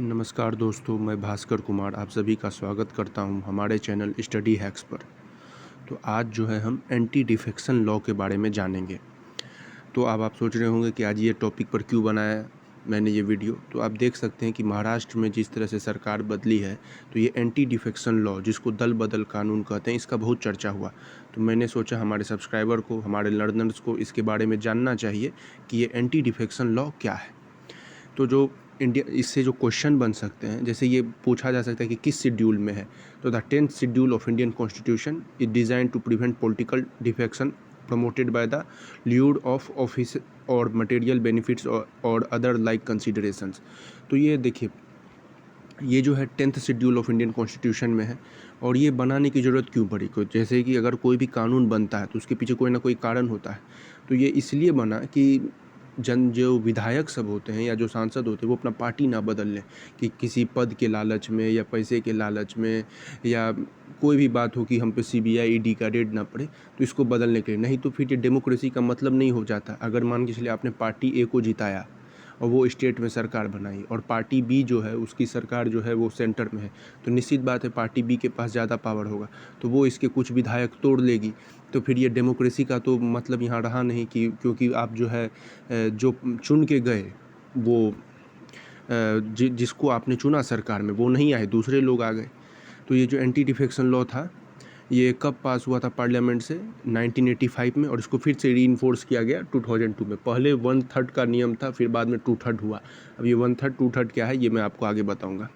नमस्कार दोस्तों, मैं भास्कर कुमार आप सभी का स्वागत करता हूं हमारे चैनल स्टडी हैक्स पर। तो आज जो है हम एंटी डिफेक्शन लॉ के बारे में जानेंगे। तो अब आप सोच रहे होंगे कि आज ये टॉपिक पर क्यों बनाया मैंने ये वीडियो। तो आप देख सकते हैं कि महाराष्ट्र में जिस तरह से सरकार बदली है, तो ये एंटी डिफेक्शन लॉ, जिसको दल बदल कानून कहते हैं, इसका बहुत चर्चा हुआ। तो मैंने सोचा हमारे सब्सक्राइबर को, हमारे लर्नर्स को इसके बारे में जानना चाहिए कि ये एंटी डिफेक्शन लॉ क्या है। तो जो इंडिया इससे जो क्वेश्चन बन सकते हैं, जैसे ये पूछा जा सकता है कि किस शेड्यूल में है। तो the 10th schedule of Indian constitution is design to prevent political defection promoted by the lure of office और मटेरियल बेनिफिट्स और अदर लाइक कंसिडरेशंस। तो ये देखिए, ये जो है 10th schedule of Indian constitution में है। और ये बनाने की ज़रूरत क्यों पड़ी? जैसे कि अगर कोई भी कानून बनता है तो उसके पीछे कोई ना कोई कारण होता है। तो ये इसलिए बना कि जो विधायक सब होते हैं या जो सांसद होते हैं, वो अपना पार्टी ना बदल लें कि किसी पद के लालच में या पैसे के लालच में, या कोई भी बात हो कि हम पे सीबीआई ईडी का रेड ना पड़े, तो इसको बदलने के लिए। नहीं तो फिर ये डेमोक्रेसी का मतलब नहीं हो जाता। अगर मान के चलिए आपने पार्टी ए को जिताया और वो स्टेट में सरकार बनाई, और पार्टी बी जो है उसकी सरकार जो है वो सेंटर में है, तो निश्चित बात है पार्टी बी के पास ज़्यादा पावर होगा, तो वो इसके कुछ विधायक तोड़ लेगी। तो फिर ये डेमोक्रेसी का तो मतलब यहाँ रहा नहीं, कि क्योंकि आप जो है जो चुन के गए, वो जिसको आपने चुना सरकार में, वो नहीं आए, दूसरे लोग आ गए। तो ये जो एंटी डिफेक्शन लॉ था, ये कब पास हुआ था पार्लियामेंट से? 1985 में। और इसको फिर से रीइंफोर्स किया गया 2002 में। पहले 1/3 का नियम था, फिर बाद में 2/3 हुआ। अब ये 1/3 2/3 क्या है, ये मैं आपको आगे बताऊंगा।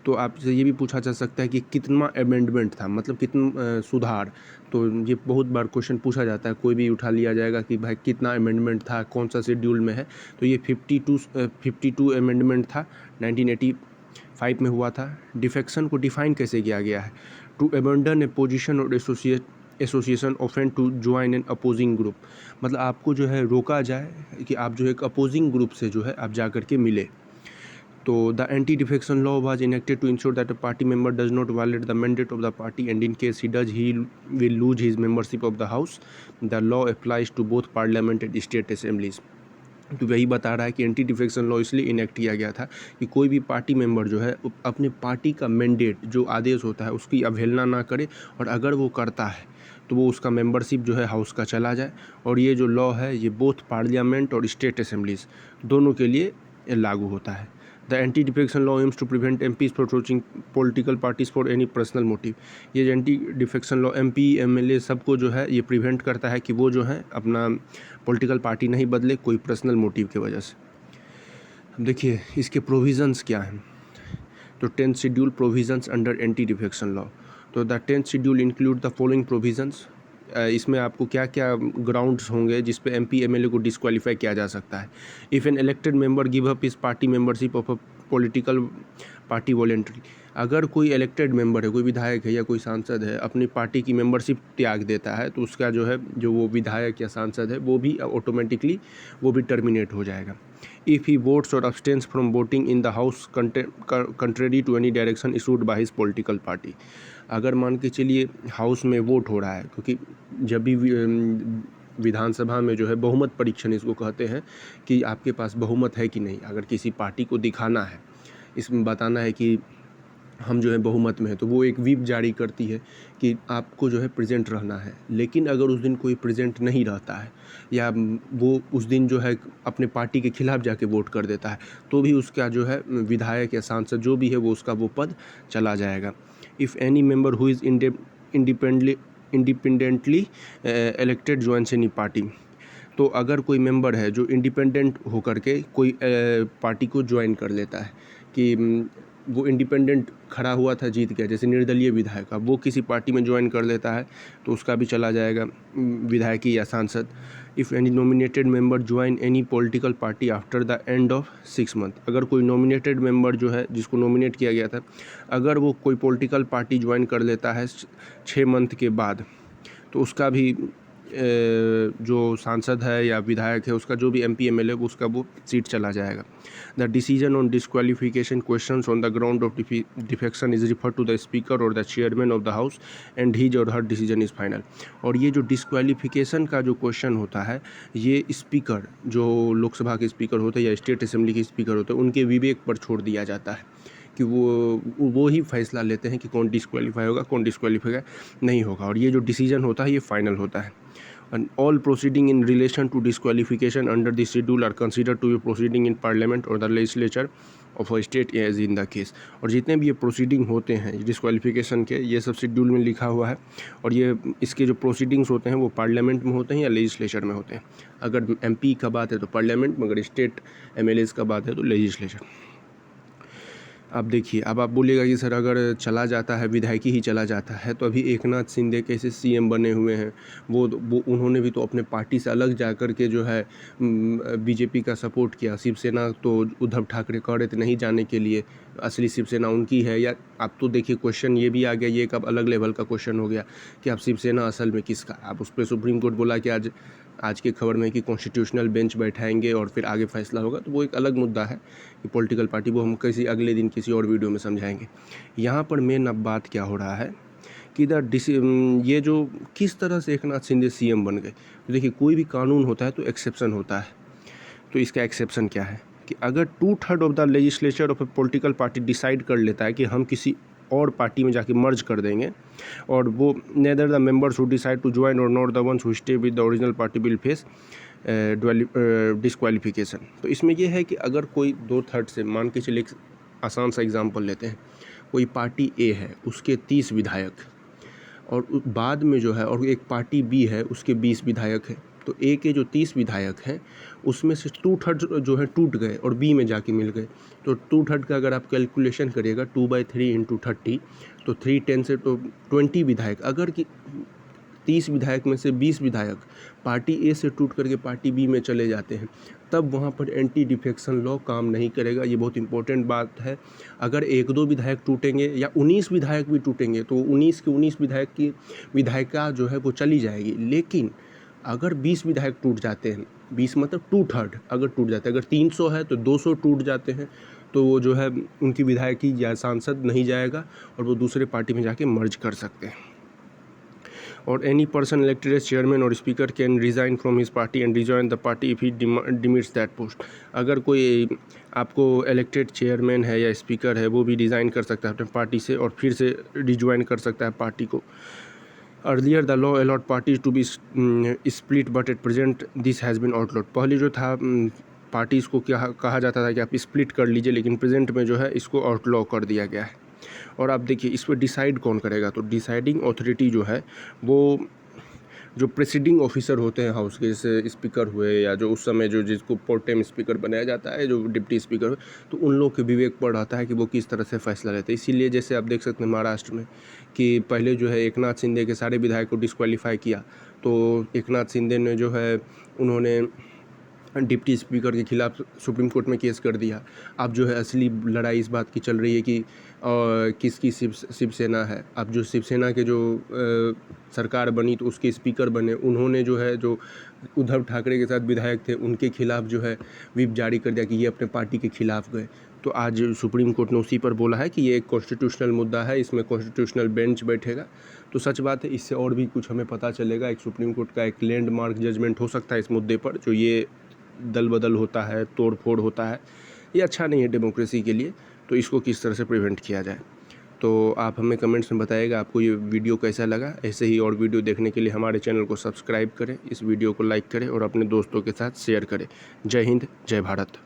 तो आपसे ये भी पूछा जा सकता है कि कितना अमेंडमेंट था, मतलब कितना सुधार। तो ये बहुत बार क्वेश्चन पूछा जाता है, कोई भी उठा लिया जाएगा कि भाई कितना अमेंडमेंट था, कौन सा शेड्यूल में है। तो ये 52 अमेंडमेंट था, 1985 में हुआ था। डिफेक्शन को डिफाइन कैसे किया गया है? टू अबैंडन ए पोजीशन और association offend to join an opposing group. मतलब आपको जो है रोका जाए कि आप जो है एक अपोजिंग ग्रुप से जो है आप जा कर के मिले। तो the anti-defection law was enacted to ensure that a party member does not violate the mandate of the party, and in case he does, he will lose his membership of the house. The law applies to both parliament and state assemblies. तो वही बता रहा है कि anti defection law इसलिए enact किया गया था कि कोई भी पार्टी मेंबर जो है अपने पार्टी का मैंडेट, जो आदेश होता है, उसकी अवहेलना ना करे, और अगर वो करता है तो वो उसका मेंबरशिप जो है हाउस का चला जाए। और ये जो लॉ है ये बोथ पार्लियामेंट और स्टेट असेंबलीज दोनों के लिए लागू होता है। The anti defection law aims to prevent MPs from approaching political parties for any personal motive. ये जो anti defection law MP MLA सबको जो है ये प्रिवेंट करता है कि वो जो है अपना पॉलिटिकल पार्टी नहीं बदले कोई पर्सनल मोटिव की वजह से। अब देखिए इसके प्रोविजंस क्या हैं। तो 10th schedule provisions under anti defection law. तो the 10th schedule include the following provisions. इसमें आपको क्या क्या ग्राउंड्स होंगे जिस पे एमपी एमएलए को डिस्क्वालीफाई किया जा सकता है। If an elected member give up his party membership of a political party voluntary. अगर कोई इलेक्टेड मेंबर है, कोई विधायक है या कोई सांसद है, अपनी पार्टी की मेंबरशिप त्याग देता है, तो उसका जो है जो वो विधायक या सांसद है वो भी ऑटोमेटिकली वो भी टर्मिनेट हो जाएगा। इफ़ ही वोट्स और abstains from voting in the house contrary to any direction issued by his political party. अगर मान के चलिए हाउस में वोट हो रहा है, क्योंकि जब भी विधानसभा में जो है बहुमत परीक्षण इसको कहते हैं, कि आपके पास बहुमत है कि नहीं। अगर किसी पार्टी को दिखाना है, इसमें बताना है कि हम जो है बहुमत में है, तो वो एक व्हिप जारी करती है कि आपको जो है प्रेजेंट रहना है। लेकिन अगर उस दिन कोई प्रेजेंट नहीं रहता है, या वो उस दिन जो है अपने पार्टी के खिलाफ जाके वोट कर देता है, तो भी उसका जो है विधायक या सांसद जो भी है वो उसका वो पद चला जाएगा। If any member who is independently elected joins any party. तो अगर कोई मेंबर है जो इंडिपेंडेंट होकर के कोई पार्टी को ज्वाइन कर लेता है, कि वो इंडिपेंडेंट खड़ा हुआ था, जीत गया, जैसे निर्दलीय विधायक, अब वो किसी पार्टी में ज्वाइन कर लेता है, तो उसका भी चला जाएगा विधायकी या सांसद। If any nominated member join any political party after the end of 6 month. अगर कोई नॉमिनेटेड मेंबर जो है जिसको नॉमिनेट किया गया था, अगर वो कोई पॉलिटिकल पार्टी ज्वाइन कर लेता है 6 मंथ के बाद, तो उसका भी जो सांसद है या विधायक है उसका जो भी MP MLA उसका वो सीट चला जाएगा। The decision on disqualification questions on the ground of defection is refer to the speaker or the chairman of the house and his or her decision is final. और ये जो disqualification का जो question होता है ये स्पीकर, जो लोकसभा के स्पीकर होते हैं या स्टेट असेंबली के स्पीकर होते हैं, उनके विवेक पर छोड़ दिया जाता है कि वो ही फैसला लेते हैं कि कौन डिस्क्वालीफाई होगा, कौन डिस्क्वालीफाई नहीं होगा। और ये जो डिसीजन होता है ये फाइनल होता है। And all proceeding in relation to disqualification under this schedule are considered to be proceeding in parliament or the legislature of a state as in the case। और जितने भी ये प्रोसीडिंग होते हैं डिस्क्वालिफिकेशन के, ये सब शेड्यूल में लिखा हुआ है। और ये इसके जो प्रोसीडिंग्स होते हैं वो पार्लियामेंट में होते हैं या लेजिस्लेचर में होते हैं। अगर MP का बात है तो पार्लियामेंट, मगर स्टेट MLAs का बात है तो लेजिस्लेचर। अब देखिए, अब आप बोलिएगा कि सर अगर चला जाता है, विधायक ही चला जाता है, तो अभी एकनाथ शिंदे कैसे CM बने हुए हैं, वो उन्होंने भी तो अपने पार्टी से अलग जा कर के जो है BJP का सपोर्ट किया। शिवसेना तो उद्धव ठाकरे कह रहे थे नहीं जाने के लिए, असली शिवसेना उनकी है। या आप तो देखिए क्वेश्चन ये भी आ गया, ये एक अब अलग लेवल का क्वेश्चन हो गया कि आप शिवसेना असल में किसका। आप उस पर सुप्रीम कोर्ट बोला कि आज की खबर में कि कॉन्स्टिट्यूशनल बेंच बैठाएंगे और फिर आगे फैसला होगा, तो वो एक अलग मुद्दा है कि पॉलिटिकल पार्टी, वो हम किसी अगले दिन किसी और वीडियो में समझाएंगे। यहाँ पर मेन अब बात क्या हो रहा है कि ये जो किस तरह से एकनाथ शिंदे CM बन गए। तो देखिए, कोई भी कानून होता है तो एक्सेप्शन होता है। तो इसका एक्सेप्शन क्या है कि अगर 2/3 of the legislature of A political party decide कर लेता है कि हम किसी और पार्टी में जाके मर्ज कर देंगे, और वो neither the members who decide to join or not the ones who stay with the original party will face disqualification. तो इसमें यह है कि अगर कोई 2/3 से, मान के चलिए एक आसान सा एग्जांपल लेते हैं, कोई पार्टी A है उसके 30 विधायक, और बाद में जो है, और एक पार्टी B है उसके 20 विधायक हैं, तो A के जो 30 विधायक हैं उसमें से 2/3 जो है टूट गए और B में जाके मिल गए। तो 2/3 का अगर आप कैलकुलेशन करिएगा 2/3 × 30, तो 310 से तो 20 विधायक, अगर कि 30 विधायक में से 20 विधायक पार्टी A से टूट करके पार्टी B में चले जाते हैं, तब वहाँ पर एंटी डिफेक्शन लॉ काम नहीं करेगा। ये बहुत इंपॉर्टेंट बात है। अगर 1-2 विधायक टूटेंगे या 19 विधायक भी टूटेंगे तो 19 के 19 विधायक की विधायिका जो है वो चली जाएगी। लेकिन अगर 20 विधायक टूट जाते हैं, 20 मतलब 2/3 अगर टूट जाते हैं, अगर 300 है तो 200 टूट जाते हैं, तो वो जो है उनकी विधायकी या सांसद नहीं जाएगा और वो दूसरे पार्टी में जाके मर्ज कर सकते हैं। और any person elected as chairman or speaker can resign from his party and rejoin the party if he demits that post. अगर कोई आपको इलेक्टेड चेयरमैन है या स्पीकर है, वो भी रिज़ाइन कर सकता है अपने पार्टी से और फिर से रिज्वाइन कर सकता है पार्टी को। Earlier the law allowed parties to be split but at present this has been outlawed. पहले जो था पार्टीज़ को क्या कहा जाता था कि आप स्प्लिट कर लीजिए, लेकिन प्रेजेंट में जो है इसको आउटलॉ कर दिया गया है। और आप देखिए इस पर डिसाइड कौन करेगा, तो डिसाइडिंग अथॉरिटी जो है वो जो प्रेसिडिंग ऑफिसर होते हैं हाउस के, जैसे स्पीकर हुए या जो उस समय जो जिसको प्रोटेम स्पीकर बनाया जाता है, जो डिप्टी स्पीकर हुए, तो उन लोग के विवेक पर रहता है कि वो किस तरह से फैसला लेते हैं। इसीलिए जैसे आप देख सकते हैं महाराष्ट्र में कि पहले जो है एकनाथ शिंदे के सारे विधायक को डिस्क्वालीफाई किया, तो एकनाथ शिंदे ने जो है उन्होंने डिप्टी स्पीकर के खिलाफ सुप्रीम कोर्ट में केस कर दिया। अब जो है असली लड़ाई इस बात की चल रही है कि किसकी शिवसेना है। अब जो शिवसेना के जो सरकार बनी तो उसके स्पीकर बने, उन्होंने जो है जो उद्धव ठाकरे के साथ विधायक थे उनके खिलाफ जो है व्हिप जारी कर दिया कि ये अपने पार्टी के खिलाफ गए। तो आज सुप्रीम कोर्ट ने उसी पर बोला है कि ये एक कॉन्स्टिट्यूशनल मुद्दा है, इसमें कॉन्स्टिट्यूशनल बेंच बैठेगा। तो सच बात है, इससे और भी कुछ हमें पता चलेगा। एक सुप्रीम कोर्ट का एक लैंडमार्क जजमेंट हो सकता है इस मुद्दे पर। जो ये दल बदल होता है, तोड़ फोड़ होता है, ये अच्छा नहीं है डेमोक्रेसी के लिए। तो इसको किस तरह से प्रिवेंट किया जाए, तो आप हमें कमेंट्स में बताइएगा आपको ये वीडियो कैसा लगा। ऐसे ही और वीडियो देखने के लिए हमारे चैनल को सब्सक्राइब करें, इस वीडियो को लाइक करें और अपने दोस्तों के साथ शेयर करें। जय हिंद, जय भारत।